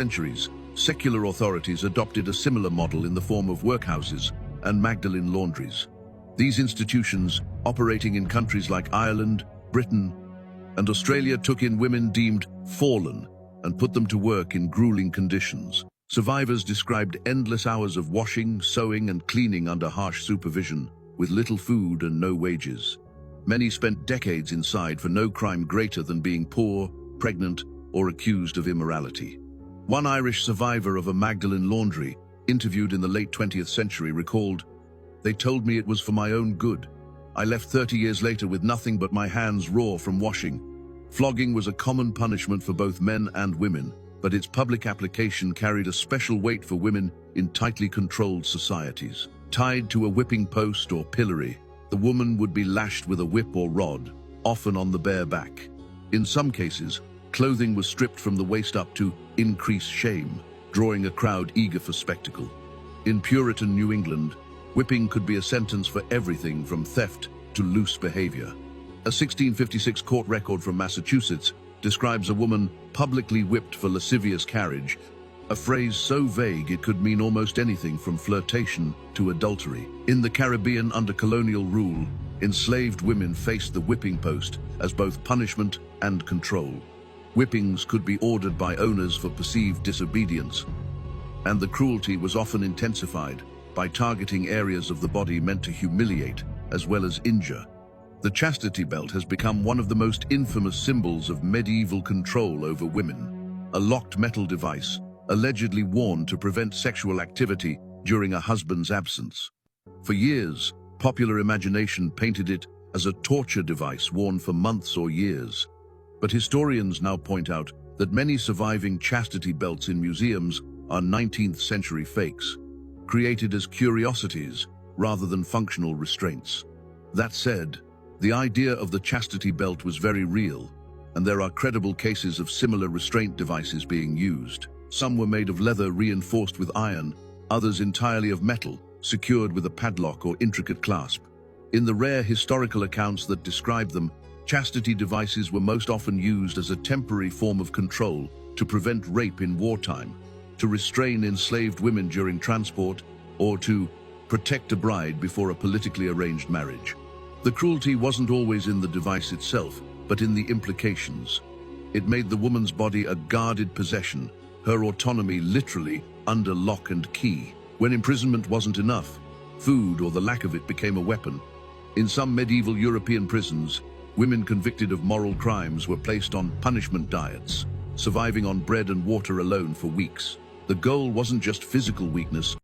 centuries, secular authorities adopted a similar model in the form of workhouses and Magdalene laundries. These institutions, operating in countries like Ireland, Britain, and Australia, took in women deemed fallen and put them to work in grueling conditions. Survivors described endless hours of washing, sewing, and cleaning under harsh supervision, with little food and no wages. Many spent decades inside for no crime greater than being poor, pregnant, or accused of immorality. One Irish survivor of a Magdalene laundry, interviewed in the late 20th century, recalled, "They told me it was for my own good. I left 30 years later with nothing but my hands raw from washing." Flogging was a common punishment for both men and women, but its public application carried a special weight for women in tightly controlled societies. Tied to a whipping post or pillory, the woman would be lashed with a whip or rod, often on the bare back. In some cases, clothing was stripped from the waist up to increase shame, drawing a crowd eager for spectacle. In Puritan New England, whipping could be a sentence for everything from theft to loose behavior. A 1656 court record from Massachusetts describes a woman publicly whipped for lascivious carriage, a phrase so vague it could mean almost anything from flirtation to adultery. In the Caribbean under colonial rule, enslaved women faced the whipping post as both punishment and control. Whippings could be ordered by owners for perceived disobedience, and the cruelty was often intensified by targeting areas of the body meant to humiliate as well as injure. The chastity belt has become one of the most infamous symbols of medieval control over women. A locked metal device, allegedly worn to prevent sexual activity during a husband's absence. For years, popular imagination painted it as a torture device worn for months or years. But historians now point out that many surviving chastity belts in museums are 19th century fakes, created as curiosities rather than functional restraints. That said, the idea of the chastity belt was very real, and there are credible cases of similar restraint devices being used. Some were made of leather reinforced with iron, others entirely of metal, secured with a padlock or intricate clasp. In the rare historical accounts that describe them, chastity devices were most often used as a temporary form of control to prevent rape in wartime, to restrain enslaved women during transport, or to protect a bride before a politically arranged marriage. The cruelty wasn't always in the device itself, but in the implications. It made the woman's body a guarded possession, her autonomy literally under lock and key. When imprisonment wasn't enough, food or the lack of it became a weapon. In some medieval European prisons, women convicted of moral crimes were placed on punishment diets, surviving on bread and water alone for weeks. The goal wasn't just physical weakness,